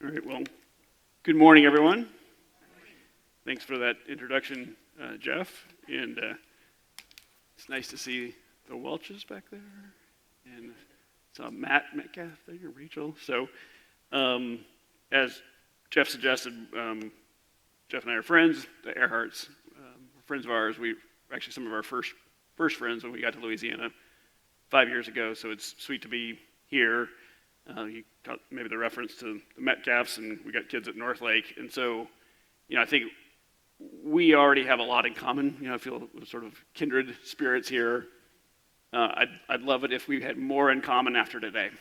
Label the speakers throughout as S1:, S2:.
S1: All right, well, good morning, everyone. Thanks for that introduction, Jeff. And it's nice to see the Welches back there. And saw Matt Metcalf there, Rachel. So, as Jeff suggested, Jeff and I are friends. The Earharts, friends of ours. We were actually some of our first friends when we got to Louisiana 5 years ago. So it's sweet to be here. You got maybe the reference to the Metcalfs, and we got kids at North Lake, and so, I think we already have a lot in common. I feel sort of kindred spirits here. I'd love it if we had more in common after today.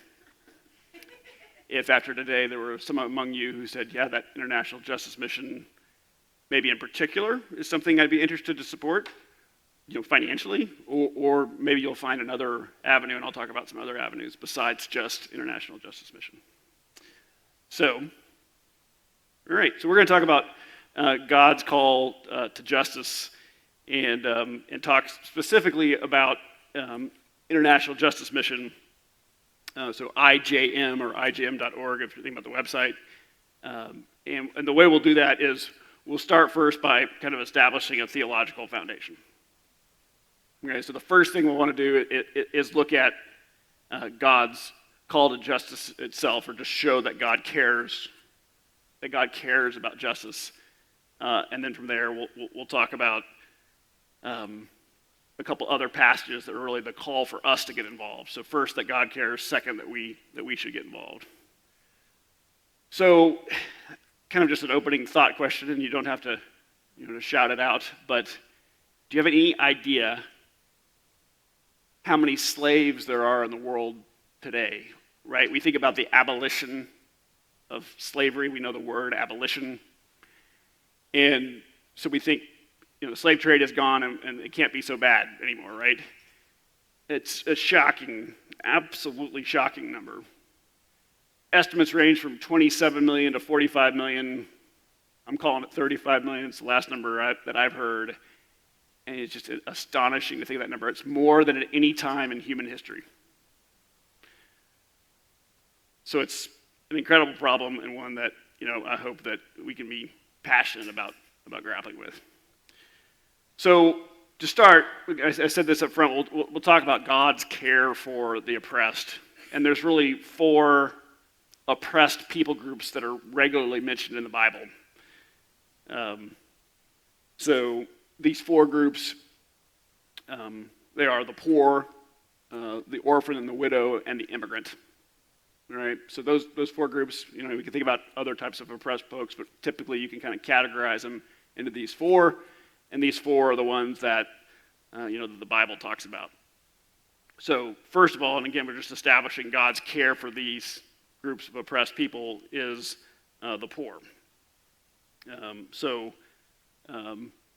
S1: If after today there were some among you who said, yeah, that international justice mission, maybe in particular, is something I'd be interested to support, financially, or maybe you'll find another avenue, and I'll talk about some other avenues besides just international justice mission. So, all right, so we're going to talk about God's call to justice and talk specifically about international justice mission. So IJM or IJM.org if you're thinking about the website. And the way we'll do that is we'll start first by kind of establishing a theological foundation. Okay, so the first thing we'll want to do is look at God's call to justice itself, or just show that God cares about justice, and then from there we'll talk about a couple other passages that are really the call for us to get involved. So first, that God cares; second, that we should get involved. So, kind of just an opening thought question, and you don't have to to shout it out, but do you have any idea how many slaves there are in the world today, right? We think about the abolition of slavery. We know the word abolition. And so we think, the slave trade is gone and it can't be so bad anymore, right? It's a shocking, absolutely shocking number. Estimates range from 27 million to 45 million. I'm calling it 35 million. It's the last number that I've heard. And it's just astonishing to think of that number. It's more than at any time in human history. So it's an incredible problem, and one that, I hope that we can be passionate about grappling with. So to start, I said this up front, we'll talk about God's care for the oppressed. And there's really 4 oppressed people groups that are regularly mentioned in the Bible. So these 4 groups, they are the poor, the orphan and the widow, and the immigrant. All right, so those 4 groups, we can think about other types of oppressed folks, but typically you can kind of categorize them into these 4, and these 4 are the ones that, that the Bible talks about. So first of all, and again, we're just establishing God's care for these groups of oppressed people is the poor.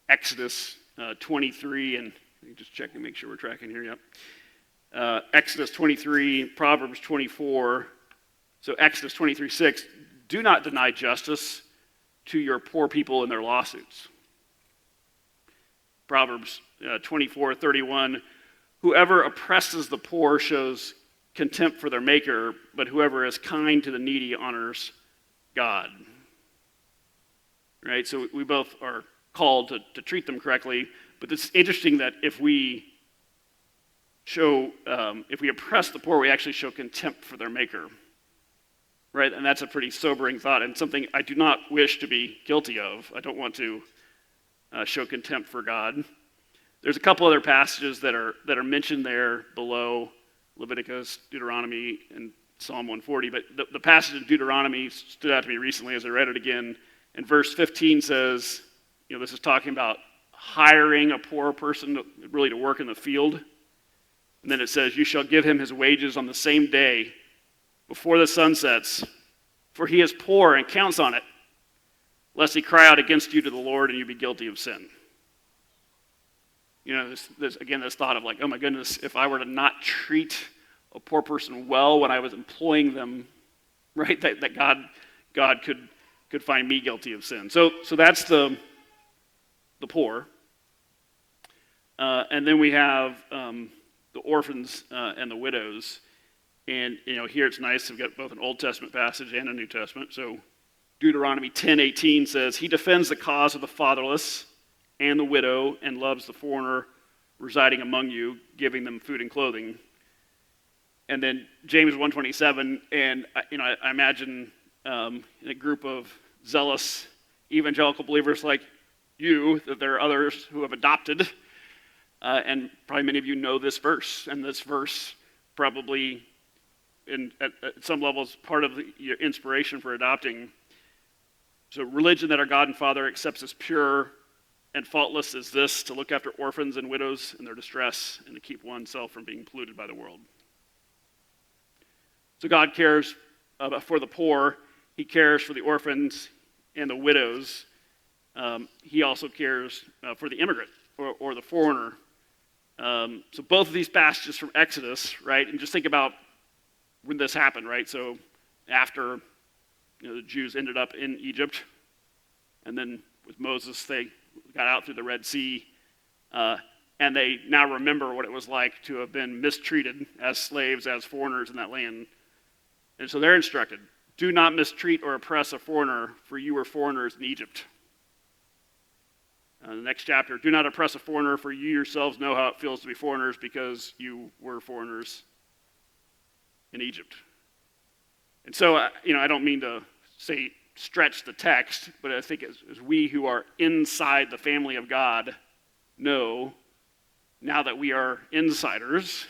S1: Exodus 23, and let me just check and make sure we're tracking here. Yep. Exodus 23, Proverbs 24. So Exodus 23:6. Do not deny justice to your poor people in their lawsuits. Proverbs 24:31. Whoever oppresses the poor shows contempt for their maker, but whoever is kind to the needy honors God. Right. So we both are called to treat them correctly, but it's interesting that if we oppress the poor, we actually show contempt for their maker, right? And that's a pretty sobering thought, and something I do not wish to be guilty of. I don't want to show contempt for God. There's a couple other passages that are mentioned there below, Leviticus, Deuteronomy, and Psalm 140, but the passage in Deuteronomy stood out to me recently as I read it again, and verse 15 says, this is talking about hiring a poor person to work in the field. And then it says, you shall give him his wages on the same day before the sun sets, for he is poor and counts on it, lest he cry out against you to the Lord and you be guilty of sin. This thought of like, oh my goodness, if I were to not treat a poor person well when I was employing them, right, that God could find me guilty of sin. So that's the poor. And then we have the orphans and the widows. And, here it's nice. We've got both an Old Testament passage and a New Testament. So Deuteronomy 10:18 says, "He defends the cause of the fatherless and the widow and loves the foreigner residing among you, giving them food and clothing." And then James 1:27, and I imagine in a group of zealous evangelical believers like you, that there are others who have adopted, and probably many of you know this verse, and this verse probably at some levels part of your inspiration for adopting. So religion that our God and Father accepts as pure and faultless is this: to look after orphans and widows in their distress and to keep oneself from being polluted by the world. So God cares for the poor. He cares for the orphans and the widows. He also cares for the immigrant or the foreigner. So both of these passages from Exodus, right? And just think about when this happened, right? So after the Jews ended up in Egypt, and then with Moses they got out through the Red Sea, and they now remember what it was like to have been mistreated as slaves, as foreigners in that land. And so they're instructed, do not mistreat or oppress a foreigner, for you were foreigners in Egypt. The next chapter, do not oppress a foreigner, for you yourselves know how it feels to be foreigners, because you were foreigners in Egypt. And so, I don't mean to say stretch the text, but I think as we who are inside the family of God know, now that we are insiders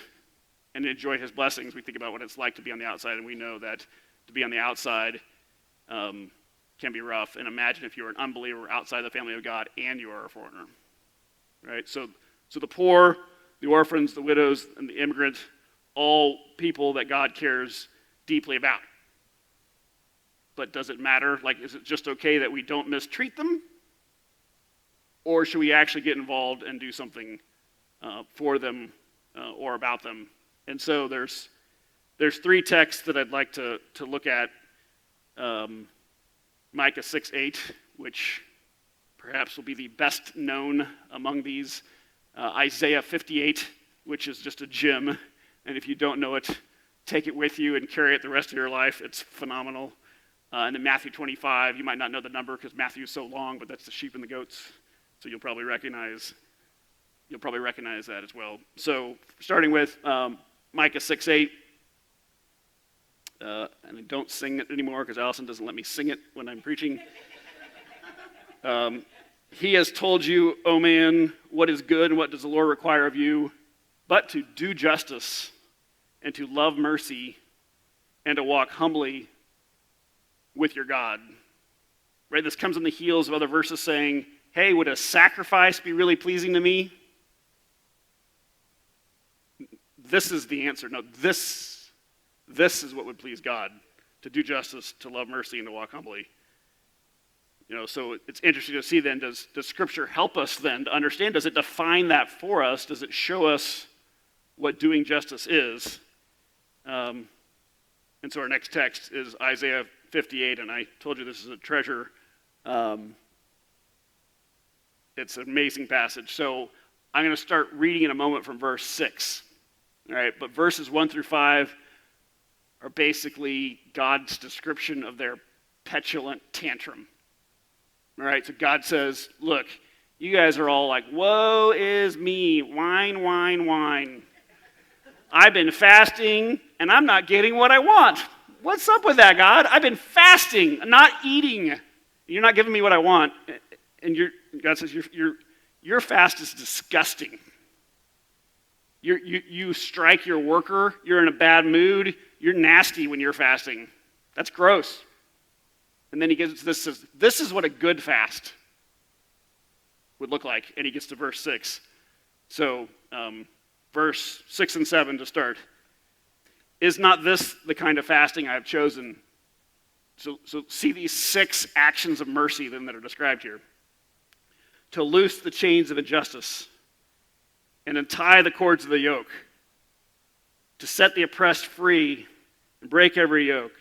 S1: and enjoy his blessings, we think about what it's like to be on the outside, and we know that to be on the outside can be rough. And imagine if you were an unbeliever outside the family of God and you are a foreigner, right? So the poor, the orphans, the widows, and the immigrant, all people that God cares deeply about. But does it matter? Like, is it just okay that we don't mistreat them? Or should we actually get involved and do something for them or about them? And so there's three texts that I'd like to look at. Micah 6:8, which perhaps will be the best known among these. Isaiah 58, which is just a gem. And if you don't know it, take it with you and carry it the rest of your life. It's phenomenal. And then Matthew 25, you might not know the number because Matthew is so long, but that's the sheep and the goats. So you'll probably recognize that as well. So starting with Micah 6:8. And I don't sing it anymore because Allison doesn't let me sing it when I'm preaching. He has told you, O man, what is good and what does the Lord require of you, but to do justice and to love mercy and to walk humbly with your God. Right? This comes on the heels of other verses saying, hey, would a sacrifice be really pleasing to me? This is the answer. No, this is what would please God, to do justice, to love mercy, and to walk humbly. So it's interesting to see then, does Scripture help us then to understand? Does it define that for us? Does it show us what doing justice is? And so our next text is Isaiah 58, and I told you this is a treasure. It's an amazing passage. So I'm going to start reading in a moment from verse 6. All right, but verses 1 through 5 are basically God's description of their petulant tantrum. All right, so God says, look, you guys are all like, woe is me, whine, whine, whine. I've been fasting, and I'm not getting what I want. What's up with that, God? I've been fasting, not eating. You're not giving me what I want. And God says, your fast is disgusting. You strike your worker. You're in a bad mood. You're nasty when you're fasting. That's gross. And then he gets this, says, this is what a good fast would look like. And he gets to verse 6. So verse 6 and 7 to start. Is not this the kind of fasting I have chosen? So see these 6 actions of mercy then that are described here. To loose the chains of injustice and untie the cords of the yoke. To set the oppressed free and break every yoke.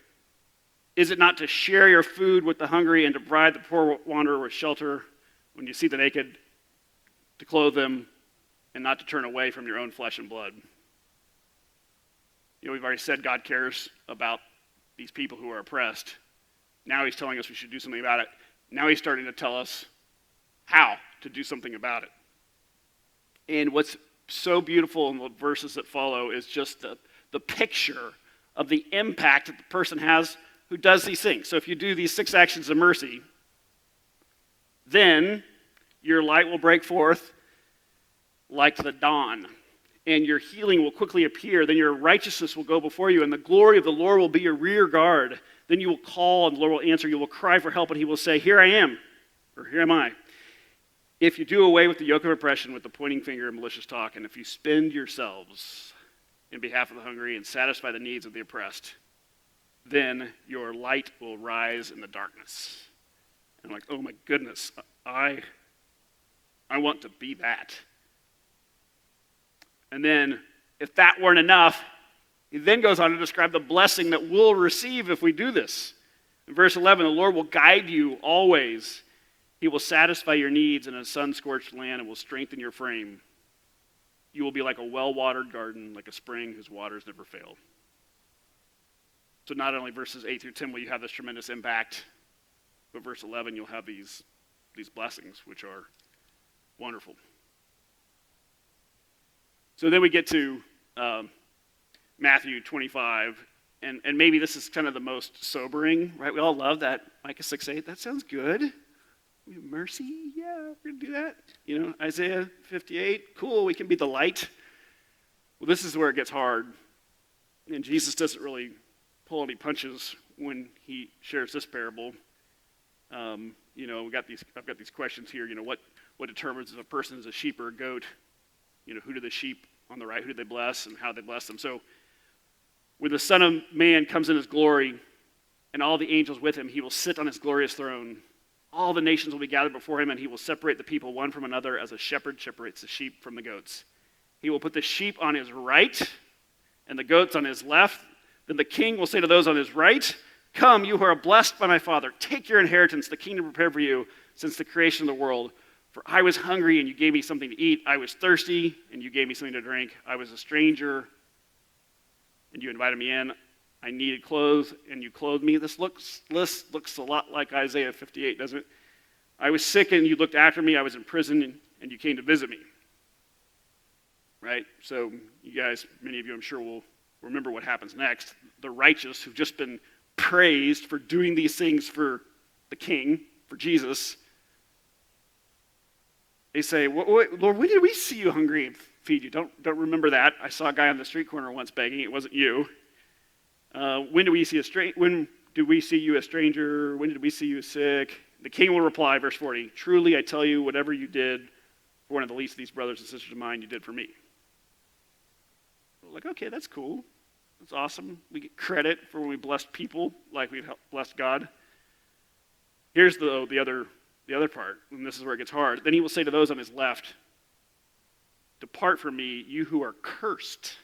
S1: Is it not to share your food with the hungry and to provide the poor wanderer with shelter when you see the naked, to clothe them and not to turn away from your own flesh and blood? We've already said God cares about these people who are oppressed. Now he's telling us we should do something about it. Now he's starting to tell us how to do something about it. And what's so beautiful in the verses that follow is just the picture of the impact that the person has who does these things. So if you do these 6 actions of mercy, then your light will break forth like the dawn, and your healing will quickly appear. Then your righteousness will go before you, and the glory of the Lord will be your rear guard. Then you will call, and the Lord will answer. You will cry for help, and he will say, here I am, or here am I. If you do away with the yoke of oppression, with the pointing finger and malicious talk, and if you spend yourselves in behalf of the hungry and satisfy the needs of the oppressed, then your light will rise in the darkness. And I'm like, oh my goodness, I want to be that. And then, if that weren't enough, he then goes on to describe the blessing that we'll receive if we do this. In verse 11, the Lord will guide you always. He will satisfy your needs in a sun-scorched land and will strengthen your frame. You will be like a well-watered garden, like a spring whose waters never fail. So not only verses 8 through 10 will you have this tremendous impact, but verse 11 you'll have these blessings, which are wonderful. So then we get to Matthew 25, and maybe this is kind of the most sobering, right? We all love that Micah 6:8. That sounds good. Mercy, yeah, we're going to do that. Isaiah 58, cool, we can be the light. Well, this is where it gets hard. And Jesus doesn't really pull any punches when he shares this parable. I've got these questions here. What determines if a person is a sheep or a goat? Who do the sheep on the right, who do they bless, and how they bless them? So when the Son of Man comes in his glory and all the angels with him, he will sit on his glorious throne. All the nations will be gathered before him, and he will separate the people one from another as a shepherd separates the sheep from the goats. He will put the sheep on his right and the goats on his left. Then the king will say to those on his right, come, you who are blessed by my Father, take your inheritance, the kingdom prepared for you since the creation of the world. For I was hungry, and you gave me something to eat. I was thirsty, and you gave me something to drink. I was a stranger, and you invited me in. I needed clothes, and you clothed me. This looks a lot like Isaiah 58, doesn't it? I was sick, and you looked after me. I was in prison, and you came to visit me. Right? So you guys, many of you I'm sure will remember what happens next. The righteous who've just been praised for doing these things for the king, for Jesus, they say, Lord, when did we see you hungry and feed you? Don't remember that. I saw a guy on the street corner once begging. It wasn't you. When did we see you a stranger? When did we see you sick? The king will reply, verse 40, truly I tell you, whatever you did for one of the least of these brothers and sisters of mine, you did for me. We're like, okay, that's cool. That's awesome. We get credit for when we blessed people like we've blessed God. Here's the other part, and this is where it gets hard. Then he will say to those on his left, depart from me, you who are cursed.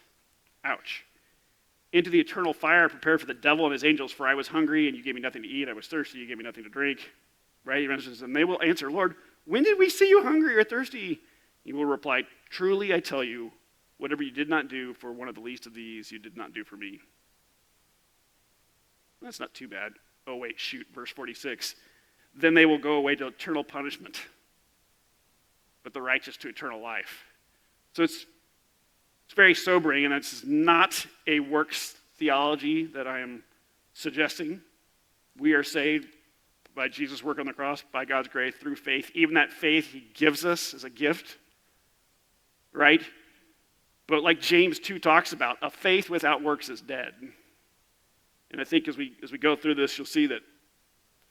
S1: Ouch. Into the eternal fire prepared for the devil and his angels, for I was hungry, and you gave me nothing to eat. I was thirsty, you gave me nothing to drink. Right? He mentions, and they will answer, Lord, when did we see you hungry or thirsty? He will reply, truly I tell you, whatever you did not do for one of the least of these, you did not do for me. That's not too bad. Oh, wait, shoot, verse 46. Then they will go away to eternal punishment, but the righteous to eternal life. So it's very sobering, and it's not a works theology that I am suggesting. We are saved by Jesus' work on the cross, by God's grace, through faith. Even that faith he gives us as a gift, right? But like James 2 talks about, a faith without works is dead. And I think as we go through this, you'll see that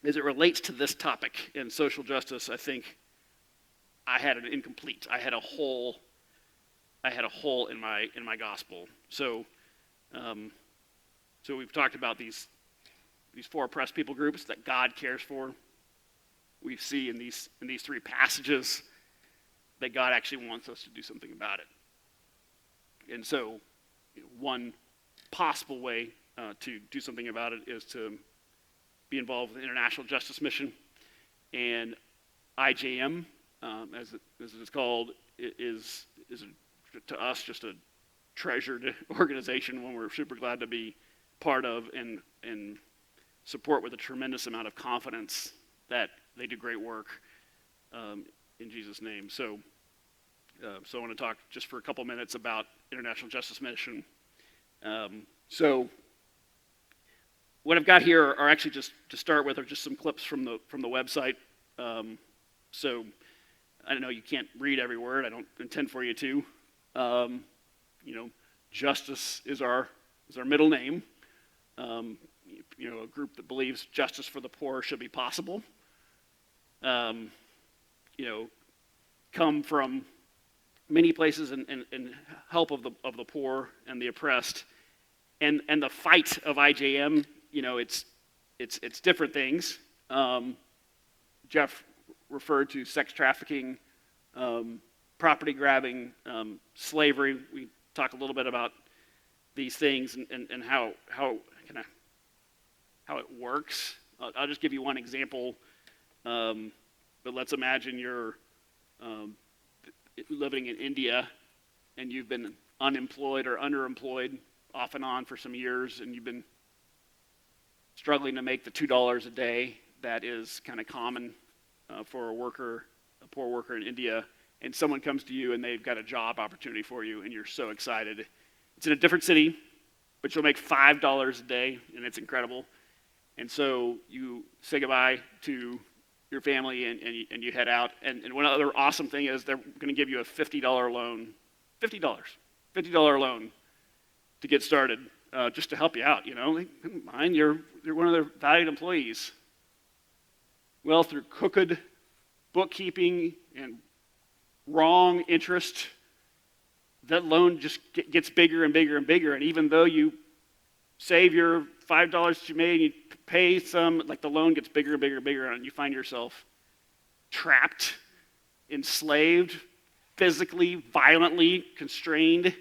S1: as it relates to this topic in social justice, I think I had an incomplete. I had a hole in my gospel. So we've talked about these 4 oppressed people groups that God cares for. We see in these 3 passages that God actually wants us to do something about it. And so one possible way to do something about it is to be involved with the International Justice Mission. And IJM, as it is called, is to us just a treasured organization, one we're super glad to be part of and support with a tremendous amount of confidence that they do great work in Jesus' name. So I want to talk just for a couple minutes about International Justice Mission. So what I've got here are actually, just to start with, are just some clips from the website. So I know you can't read every word. I don't intend for you to. Justice is our middle name. A group that believes justice for the poor should be possible. Come from many places and help of the poor and the oppressed, and the fight of IJM. It's different things. Jeff referred to sex trafficking, property grabbing, slavery. We talk a little bit about these things and how it works. I'll just give you one example. But let's imagine you're living in India and you've been unemployed or underemployed off and on for some years, and you've been struggling to make the $2 a day that is kind of common for a poor worker in India, and someone comes to you and they've got a job opportunity for you, and you're so excited. It's in a different city, but you'll make $5 a day, and it's incredible. And so you say goodbye to your family and you head out. And one other awesome thing is they're going to give you a $50 loan, $50 loan to get started, just to help you out. You're one of their valued employees. Well, through crooked bookkeeping and wrong interest, that loan just gets bigger and bigger and bigger. And even though you save your $5 that you made and you pay some, like, the loan gets bigger and bigger and bigger, and you find yourself trapped, enslaved, physically, violently constrained.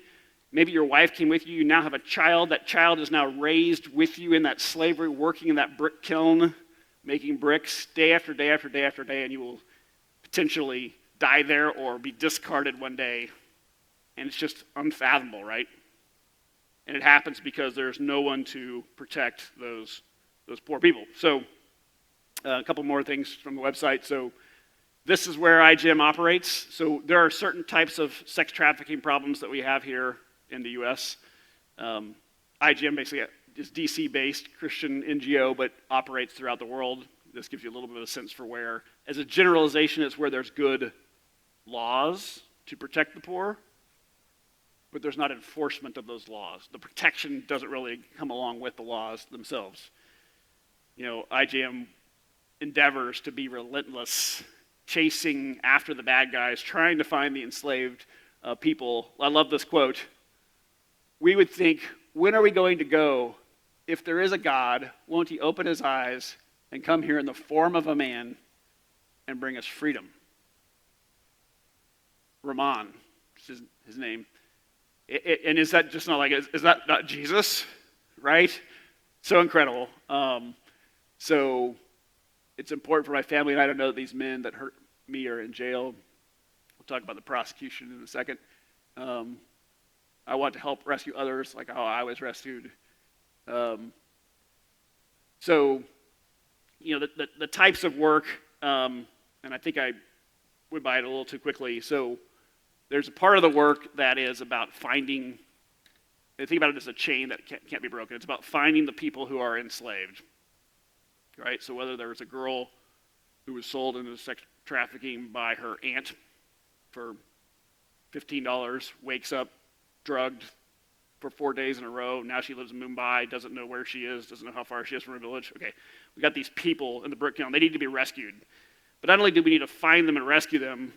S1: Maybe your wife came with you. You now have a child. That child is now raised with you in that slavery, working in that brick kiln, making bricks day after day after day after day, and you will potentially die there or be discarded one day. And it's just unfathomable, right? And it happens because there's no one to protect those poor people. So a couple more things from the website. So this is where IJM operates. So there are certain types of sex trafficking problems that we have here in the U.S. IJM basically is DC-based Christian NGO, but operates throughout the world. This gives you a little bit of a sense for where. As a generalization, it's where there's good laws to protect the poor, but there's not enforcement of those laws. The protection doesn't really come along with the laws themselves. IJM endeavors to be relentless, chasing after the bad guys, trying to find the enslaved people. I love this quote. We would think, when are we going to go? If there is a God, won't he open his eyes and come here in the form of a man and bring us freedom? Rahman is his name. And is that just not like, is that not Jesus, right? So incredible. So it's important for my family and I to know that these men that hurt me are in jail. We'll talk about the prosecution in a second. I want to help rescue others like how I was rescued. The types of work, and I think I went by it a little too quickly. So there's a part of the work that is about finding, think about it as a chain that can't be broken. It's about finding the people who are enslaved, right? So whether there was a girl who was sold into sex trafficking by her aunt for $15, wakes up drugged for 4 days in a row. Now she lives in Mumbai, doesn't know where she is, doesn't know how far she is from her village. Okay, we got these people in the brick kiln. They need to be rescued. But not only do we need to find them and rescue them,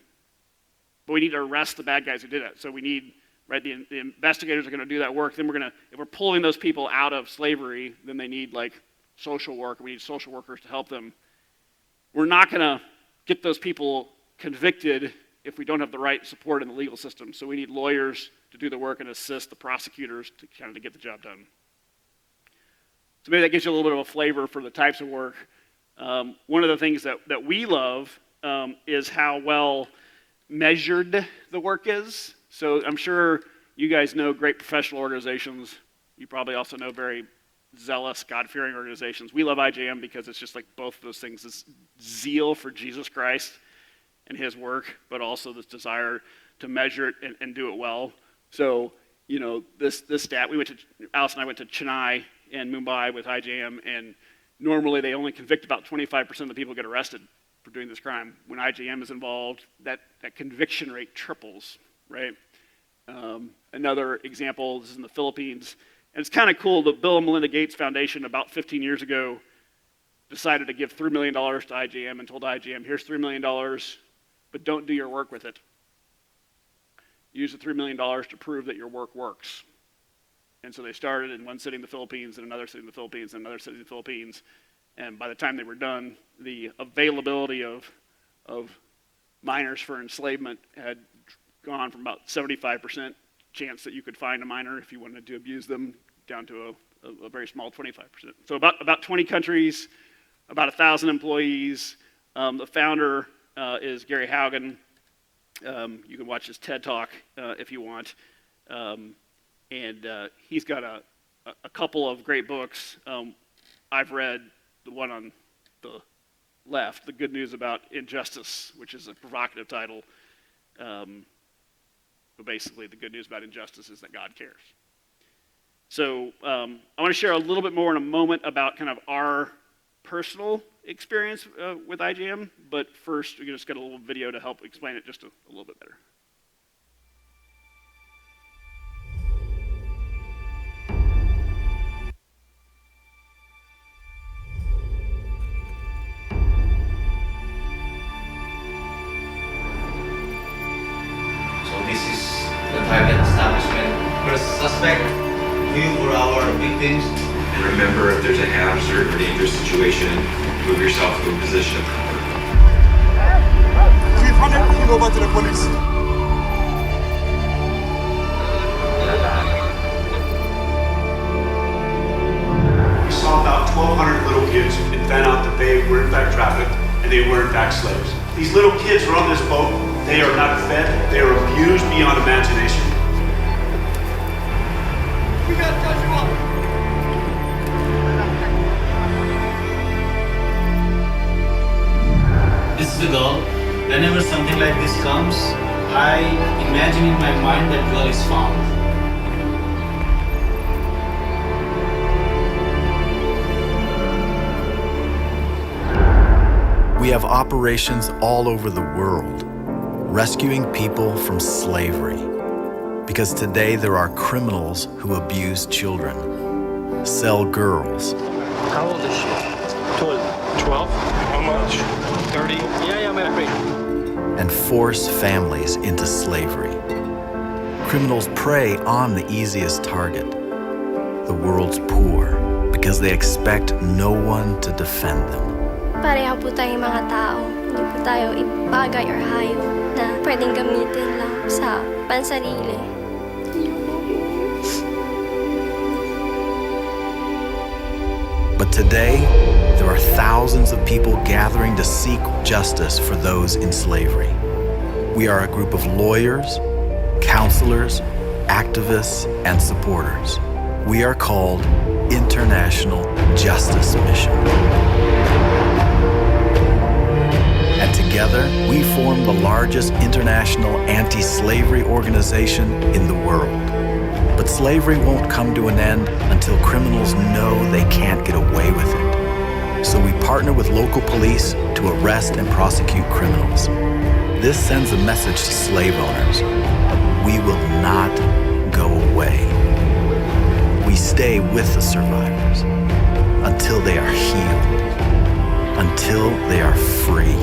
S1: but we need to arrest the bad guys who did it. So we need, right, the investigators are going to do that work. Then if we're pulling those people out of slavery, then they need like social work. We need social workers to help them. We're not going to get those people convicted if we don't have the right support in the legal system. So we need lawyers to do the work and assist the prosecutors to kind of get the job done. So maybe that gives you a little bit of a flavor for the types of work. One of the things that we love is how well measured the work is. So I'm sure you guys know great professional organizations. You probably also know very zealous, God-fearing organizations. We love IJM because it's just like both of those things, this zeal for Jesus Christ and his work, but also this desire to measure it and do it well. So, you know, this stat, Alice and I went to Chennai and Mumbai with IJM, and normally they only convict about 25% of the people who get arrested for doing this crime. When IJM is involved, that conviction rate triples, right? Another example, this is in the Philippines, and it's kind of cool, the Bill and Melinda Gates Foundation about 15 years ago decided to give $3 million to IJM and told IJM, here's $3 million, but don't do your work with it. Use the $3 million to prove that your work works. And so they started in one city in the Philippines, and another city in the Philippines, and another city in the Philippines. And by the time they were done, the availability of minors for enslavement had gone from about 75% chance that you could find a minor if you wanted to abuse them down to a very small 25%. So about 20 countries, about 1,000 employees. The founder is Gary Haugen. You can watch his TED Talk if you want. And he's got a couple of great books. I've read the one on the left, The Good News About Injustice, which is a provocative title. But basically, the good news about injustice is that God cares. So I want to share a little bit more in a moment about kind of our personal experience with IJM, but first, we're just got a little video to help explain it just a little bit better.
S2: So this is the target establishment. First suspect, you were our victims.
S3: And remember, if there's a hazard or dangerous situation, move yourself to a position of comfort.
S4: Chief, 100 pull over to the police. We saw about 1,200 little kids and found out that they were in fact trafficked and they were in fact slaves. These little kids were on this boat. They are not fed. They are abused beyond imagination. We gotta touch you up.
S2: This is the girl. Whenever something like this comes, I imagine in my mind that girl is found.
S5: We have operations all over the world, rescuing people from slavery. Because today there are criminals who abuse children, sell girls,
S6: How old is she? 12. How much? 30. Yeah, I'm agree.
S5: and force families into slavery. Criminals prey on the easiest target, the world's poor, because they expect no one to defend them.
S7: Pareho po tayong mga tao. Hindi po tayo bagay or hayop na pwedeng gamitin lang sa pansarili.
S5: But today, there are thousands of people gathering to seek justice for those in slavery. We are a group of lawyers, counselors, activists, and supporters. We are called International Justice Mission. And together, we form the largest international anti-slavery organization in the world. But slavery won't come to an end until criminals know they can't get away with it. So we partner with local police to arrest and prosecute criminals. This sends a message to slave owners. We will not go away. We stay with the survivors until they are healed, until they are free.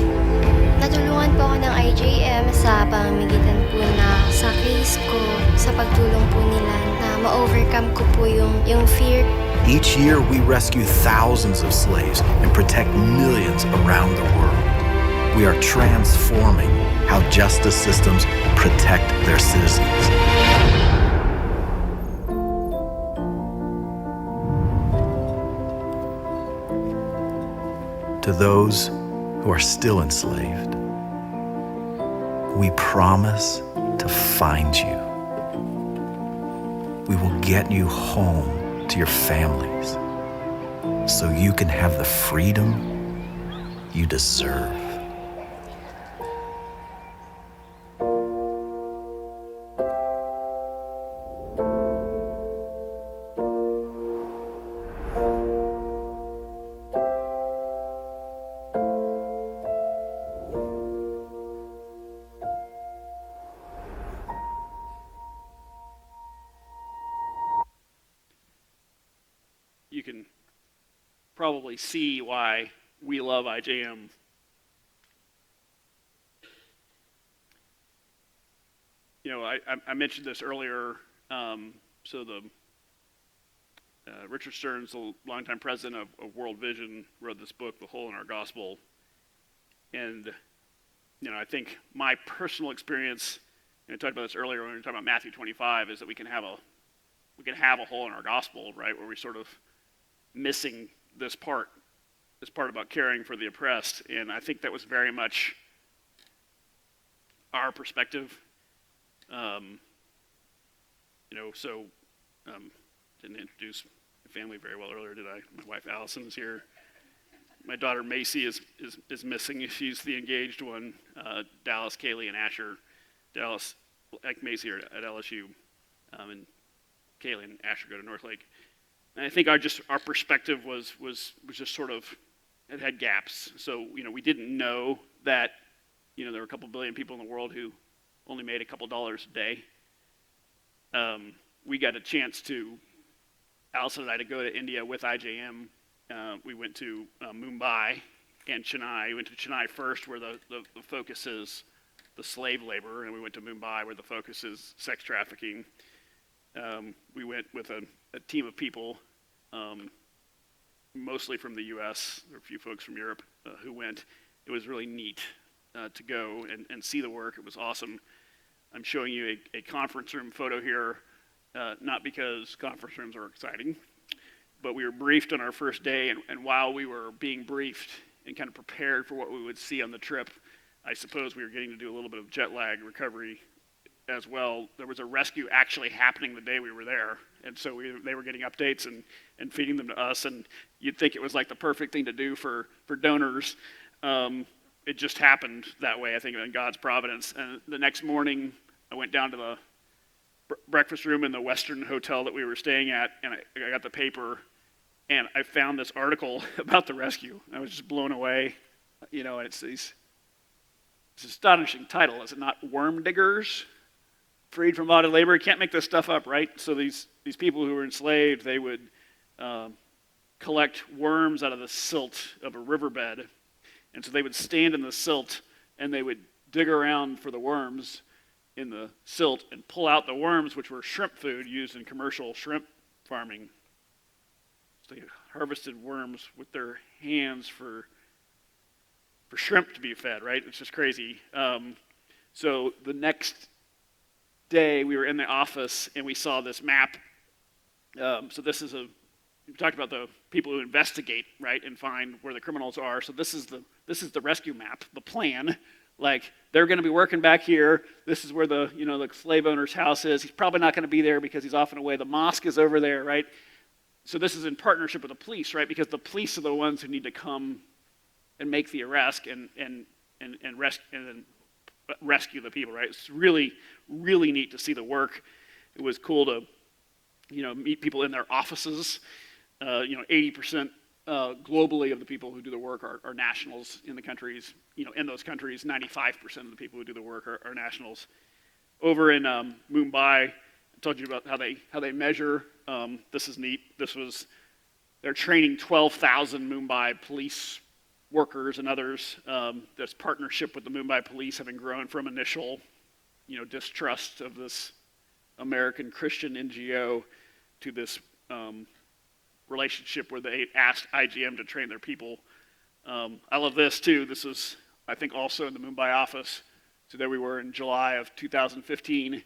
S7: Natulungan po ako ng IJM sa pamamagitan po na sa case ko, sa pagtulong po nila na ma-overcome ko po yung fear.
S5: Each year, we rescue thousands of slaves and protect millions around the world. We are transforming how justice systems protect their citizens. To those who are still enslaved, we promise to find you. We will get you home to your families. so you can have the freedom you deserve.
S1: You can probably see why we love IJM. You know, I mentioned this earlier. So the Richard Stearns, the longtime president of World Vision, wrote this book, The Hole in Our Gospel. And, you know, I think my personal experience, I talked about this earlier when we were talking about Matthew 25, is that we can have a hole in our gospel, right, where we're sort of missing this part about caring for the oppressed. And I think that was very much our perspective. You know, so didn't introduce my family very well earlier, did I? My wife Allison is here. My daughter Macy is missing. She's the engaged one. Dallas, Kaylee, and Asher. Dallas, like Macy, are at LSU, and Kaylee and Asher go to Northlake. And I think our perspective was just sort of, it had gaps. So, you know, we didn't know that, you know, there were a couple billion people in the world who only made a couple dollars a day. We got a chance to, Allison and I, to go to India with IJM. We went to Mumbai and Chennai. We went to Chennai first, where the focus is the slave labor, and we went to Mumbai, where the focus is sex trafficking. We went with a team of people, mostly from the U.S. There were a few folks from Europe who went. It was really neat to go and see the work. It was awesome. I'm showing you a conference room photo here, not because conference rooms are exciting, but we were briefed on our first day, and while we were being briefed and kind of prepared for what we would see on the trip, I suppose we were getting to do a little bit of jet lag recovery as well. There was a rescue actually happening the day we were there, and so they were getting updates and feeding them to us, and you'd think it was like the perfect thing to do for donors. It just happened that way, I think, in God's providence. And the next morning, I went down to the breakfast room in the Western hotel that we were staying at, and I got the paper, and I found this article about the rescue. I was just blown away, you know, and it's an astonishing title, is it not? Worm diggers, freed from bonded labor. You can't make this stuff up, right? So these people who were enslaved, they would collect worms out of the silt of a riverbed, and so they would stand in the silt, and they would dig around for the worms in the silt and pull out the worms, which were shrimp food used in commercial shrimp farming. So they harvested worms with their hands for shrimp to be fed, right? It's just crazy. So the next day, we were in the office, and we saw this map. So this is we talked about the people who investigate, right, and find where the criminals are. So this is the rescue map, the plan. Like, they're going to be working back here. This is where the slave owner's house is. He's probably not going to be there because he's off and away. The mosque is over there, right? So this is in partnership with the police, right? Because the police are the ones who need to come and make the arrest and rescue the people, right? It's really, really neat to see the work. It was cool to, meet people in their offices. 80% globally of the people who do the work are nationals in the countries. In those countries, 95% of the people who do the work are nationals. Over in Mumbai, I told you about how they measure. This is neat. They're training 12,000 Mumbai police workers and others. This partnership with the Mumbai police, having grown from initial, distrust of this American Christian NGO to this relationship where they asked IGM to train their people. I love this too. This was, I think, also in the Mumbai office. So there we were in July of 2015.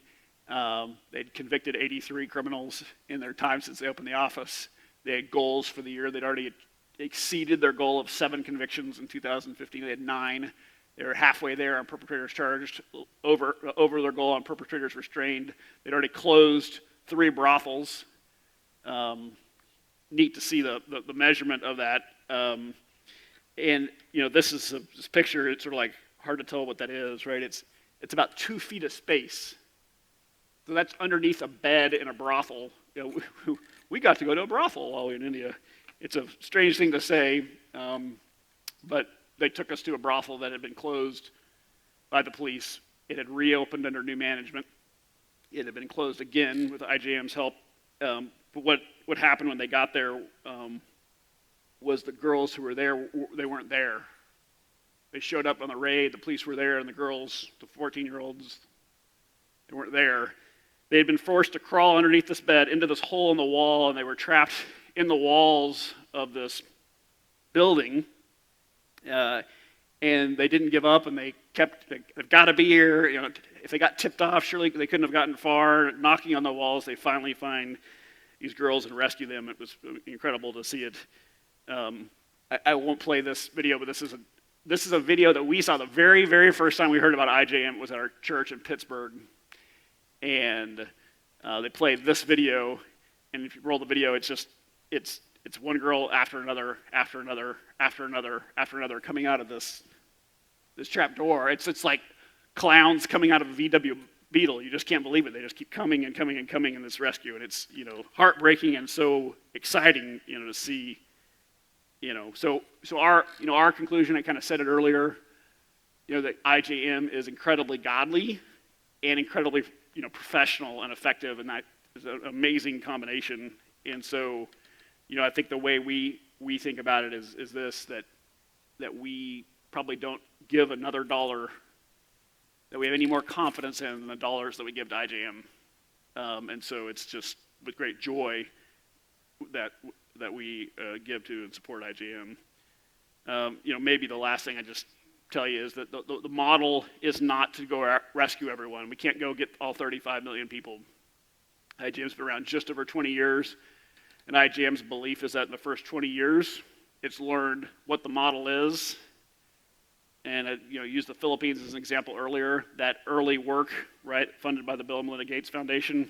S1: They'd convicted 83 criminals in their time since they opened the office. They had goals for the year. They'd already exceeded their goal of 7 convictions in 2015. They had 9. They were halfway there on perpetrators charged, over their goal on perpetrators restrained. They'd already closed 3 brothels. neat to see the measurement of that. And this picture. It's sort of like hard to tell what that is, right? It's about 2 feet of space. So that's underneath a bed in a brothel. We got to go to a brothel while we were in India. It's a strange thing to say, but they took us to a brothel that had been closed by the police. It had reopened under new management. It had been closed again with IJM's help. But what happened when they got there was the girls who were there, they weren't there. They showed up on the raid, the police were there, and the girls, the 14-year-olds, they weren't there. They had been forced to crawl underneath this bed into this hole in the wall, and they were trapped in the walls of this building. And they didn't give up, and they've got to be here. If they got tipped off, surely they couldn't have gotten far. Knocking on the walls, they finally find these girls and rescue them. It was incredible to see it. I won't play this video, but this is a video that we saw the very, very first time we heard about IJM. It was at our church in Pittsburgh. And they played this video, and if you roll the video, it's one girl after another, after another, after another, after another, coming out of this trap door. It's like clowns coming out of a VW Beetle. You just can't believe it. They just keep coming and coming and coming in this rescue, and it's heartbreaking and so exciting to see. So our conclusion, I kind of said it earlier, that IJM is incredibly godly and incredibly professional and effective, and that is an amazing combination. And so, I think the way we think about it is this, that we probably don't give another dollar that we have any more confidence in than the dollars that we give to IJM. And so it's just with great joy that we give to and support IJM. Maybe the last thing I just tell you is that the model is not to go rescue everyone. We can't go get all 35 million people. IJM's been around just over 20 years, and IJM's belief is that in the first 20 years, it's learned what the model is. And I used the Philippines as an example earlier. That early work, right, funded by the Bill and Melinda Gates Foundation,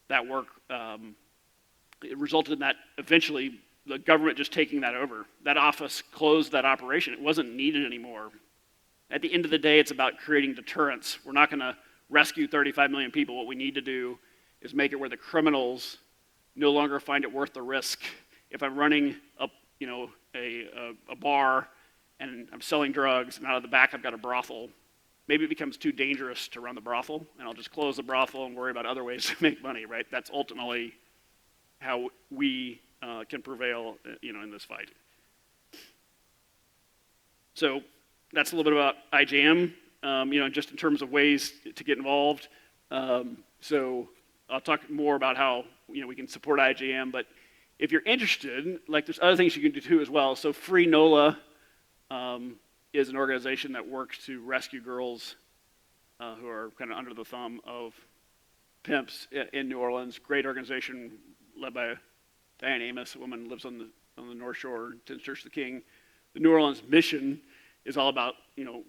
S1: that work, it resulted in that eventually the government just taking that over. That office closed that operation. It wasn't needed anymore. At the end of the day, it's about creating deterrence. We're not going to rescue 35 million people. What we need to do is make it where the criminals no longer find it worth the risk. If I'm running a bar and I'm selling drugs, and out of the back I've got a brothel, maybe it becomes too dangerous to run the brothel, and I'll just close the brothel and worry about other ways to make money, right? That's ultimately how we can prevail, in this fight. So that's a little bit about IJM, just in terms of ways to get involved. So I'll talk more about how we can support IJM, but if you're interested, there's other things you can do too as well. So Free NOLA is an organization that works to rescue girls who are kind of under the thumb of pimps in New Orleans. Great organization led by Diane Amos, a woman who lives on the North Shore, attends Church of the King. The New Orleans mission is all about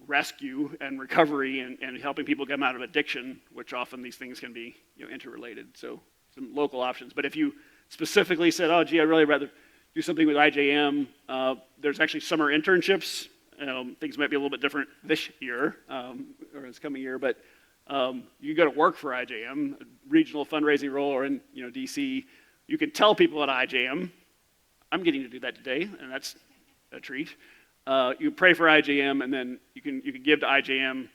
S1: rescue and recovery and helping people come out of addiction, which often these things can be interrelated. So some local options. But if you specifically said, oh, gee, I'd really rather do something with IJM, there's actually summer internships. Things might be a little bit different this year or this coming year, but you go to work for IJM, a regional fundraising role, or in DC. You can tell people at IJM, I'm getting to do that today, and that's a treat. You pray for IJM, and then you can give to IJM.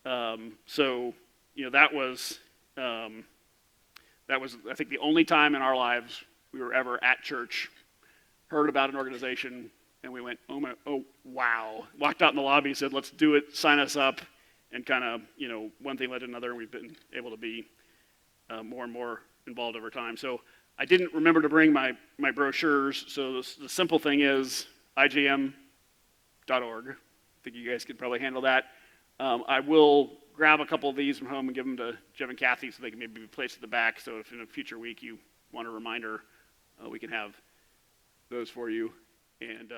S1: That was I think the only time in our lives we were ever at church, heard about an organization, and we went, oh wow. Walked out in the lobby, said, let's do it, sign us up, and kind of one thing led to another, and we've been able to be more and more involved over time. So I didn't remember to bring my brochures, so the simple thing is IJM.org. I think you guys could probably handle that. I will grab a couple of these from home and give them to Jeff and Kathy so they can maybe be placed at the back, so if in a future week you want a reminder, we can have those for you. And